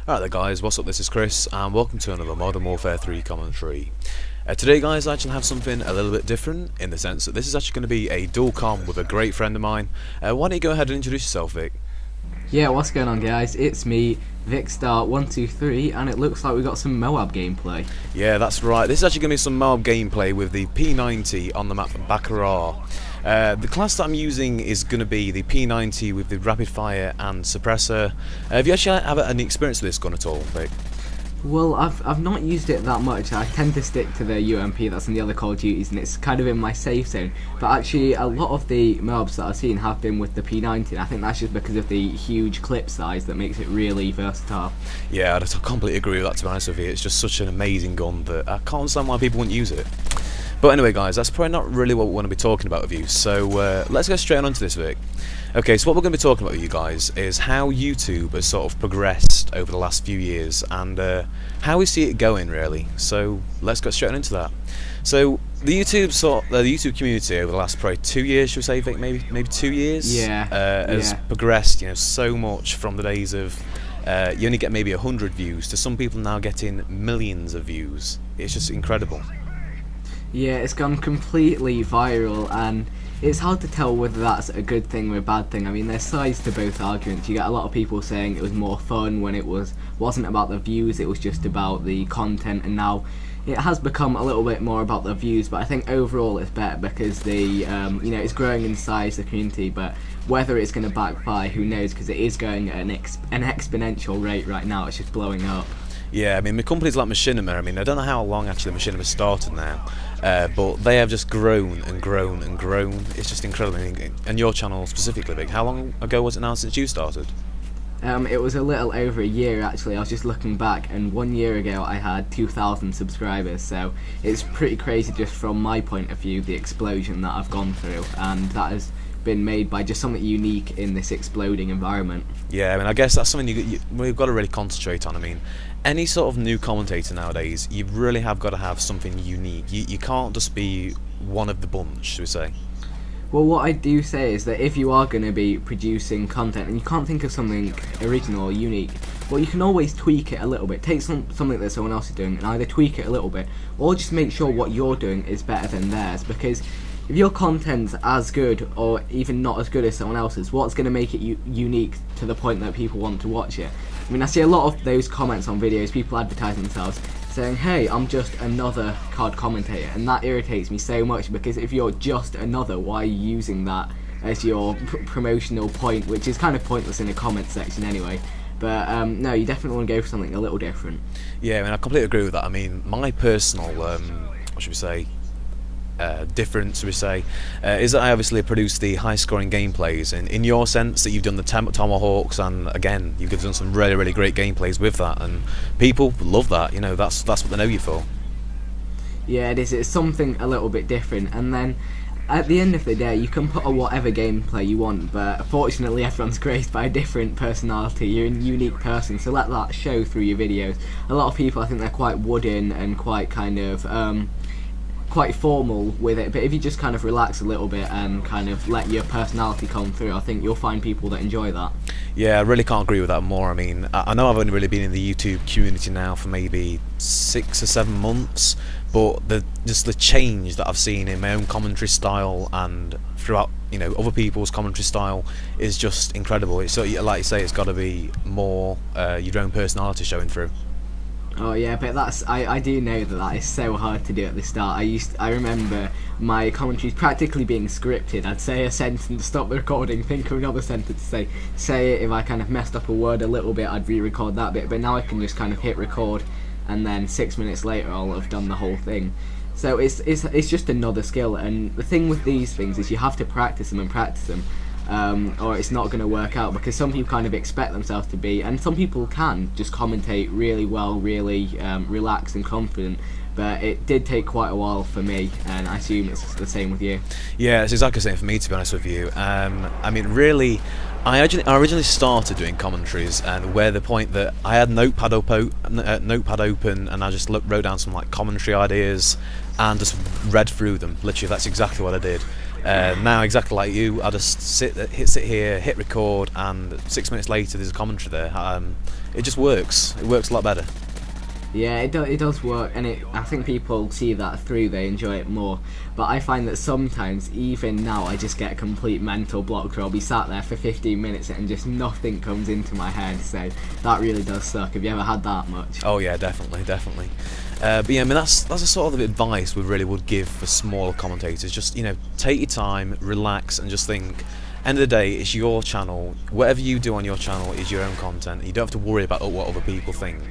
Alright there guys, what's up, this is Chris and welcome to another Modern Warfare 3 commentary. Today guys, I actually have something a little bit different in the sense that this is actually going to be a dual com with a great friend of mine. Why don't you go ahead and introduce yourself, Vic? Yeah, what's going on guys? It's me, Vikkstar123, and it looks like we got some Moab gameplay. Yeah, that's right, this is actually going to be some Moab gameplay with the P90 on the map Bakaraa. The class that I'm using is going to be the P90 with the rapid fire and suppressor. Have you actually had any experience with this gun at all, Vic? Well, I've not used it that much. I tend to stick to the UMP that's in the other Call of Duties, and it's kind of in my safe zone. But actually, a lot of the mobs that I've seen have been with the P90, and I think that's just because of the huge clip size that makes it really versatile. Yeah, I completely agree with that, to be honest with you. It's just such an amazing gun that I can't understand why people wouldn't use it. But anyway guys, that's probably not really what we want to be talking about with you, so let's go straight on to this, Vic. Okay, so what we're going to be talking about with you guys is how YouTube has sort of progressed over the last few years and how we see it going really. So let's go straight on into that. So the YouTube community over the last probably 2 years, should we say, Vic, maybe 2 years, has progressed, so much from the days of you only get maybe 100 views to some people now getting millions of views. It's just incredible. Yeah, it's gone completely viral, and it's hard to tell whether that's a good thing or a bad thing. I mean, there's sides to both arguments. You get a lot of people saying it was more fun when it wasn't about the views, it was just about the content, and now it has become a little bit more about the views. But I think overall it's better because the it's growing in size, the community. But whether it's going to backfire, who knows? Because it is going at an exponential rate right now. It's just blowing up. Yeah, I mean, with companies like Machinima, I mean, I don't know how long actually Machinima started now, but they have just grown and grown and grown. It's just incredible. And your channel specifically, Vic, how long ago was it now since you started? It was a little over a year actually. I was just looking back, and 1 year ago I had 2,000 subscribers, so it's pretty crazy just from my point of view, the explosion that I've gone through, and that has been made by just something unique in this exploding environment. Yeah, I mean, I guess that's something we've got to really concentrate on. I mean, any sort of new commentator nowadays, you really have got to have something unique. You can't just be one of the bunch, should we say. Well, what I do say is that if you are going to be producing content and you can't think of something original or unique, well, you can always tweak it a little bit. Take something that someone else is doing and either tweak it a little bit or just make sure what you're doing is better than theirs, because if your content's as good or even not as good as someone else's, what's going to make it unique to the point that people want to watch it? I mean, I see a lot of those comments on videos, people advertising themselves, saying, hey, I'm just another COD commentator, and that irritates me so much, because if you're just another, why are you using that as your promotional point, which is kind of pointless in the comment section anyway. But no, you definitely want to go for something a little different. Yeah, I mean, I completely agree with that. I mean, my personal, what should we say, difference, should we say, is that I obviously produce the high-scoring gameplays, and in your sense that you've done the Tomahawks, and again, you've done some really, really great gameplays with that, and people love that. That's what they know you for. Yeah, it is. It's something a little bit different, and then at the end of the day, you can put on whatever gameplay you want, but fortunately everyone's graced by a different personality. You're a unique person, so let that show through your videos. A lot of people, I think they're quite wooden and quite kind of quite formal with it, but if you just kind of relax a little bit and kind of let your personality come through, I think you'll find people that enjoy that. Yeah, I really can't agree with that more. I mean, I know I've only really been in the YouTube community now for maybe 6 or 7 months, but just the change that I've seen in my own commentary style and throughout other people's commentary style is just incredible. It's so, like you say, it's got to be more your own personality showing through. Oh yeah, but I do know that is so hard to do at the start. I remember my commentaries practically being scripted. I'd say a sentence, stop the recording, think of another sentence to say it. If I kind of messed up a word a little bit, I'd re-record that bit. But now I can just kind of hit record, and then 6 minutes later I'll have done the whole thing. So it's just another skill. And the thing with these things is you have to practice them and practice them. Or it's not going to work out, because some people kind of expect themselves to be, and some people can just commentate really well, really relaxed and confident, but it did take quite a while for me, and I assume it's the same with you. Yeah, it's exactly the same for me, to be honest with you. I mean, really, I originally started doing commentaries, and where the point that I had notepad open, and I just wrote down some commentary ideas and just read through them. Literally, that's exactly what I did. Now, exactly like you, I just sit here, hit record, and 6 minutes later there's a commentary there. It just works. It works a lot better. Yeah, it does work, and I think people see that through, they enjoy it more. But I find that sometimes, even now, I just get a complete mental block where I'll be sat there for 15 minutes and just nothing comes into my head, so that really does suck. Have you ever had that much? Oh yeah, definitely. But yeah, I mean that's the sort of advice we really would give for smaller commentators. Just, you know, take your time, relax, and just think. End of the day, it's your channel. Whatever you do on your channel is your own content. You don't have to worry about what other people think.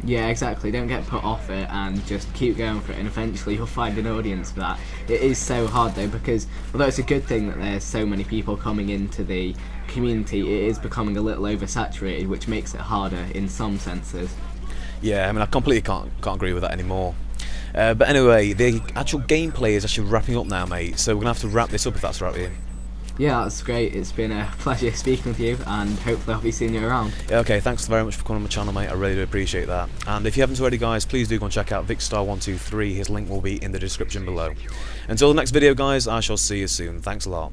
Yeah, exactly. Don't get put off it and just keep going for it, and eventually you'll find an audience for that. It is so hard though, because although it's a good thing that there's so many people coming into the community, it is becoming a little oversaturated, which makes it harder in some senses. Yeah, I mean I completely can't agree with that anymore. But anyway, the actual gameplay is actually wrapping up now, mate. So we're gonna have to wrap this up if that's right with you. Yeah, that's great. It's been a pleasure speaking with you, and hopefully I'll be seeing you around. Yeah, okay, thanks very much for coming on my channel, mate. I really do appreciate that. And if you haven't already, guys, please do go and check out Vikkstar123. His link will be in the description below. Until the next video, guys, I shall see you soon. Thanks a lot.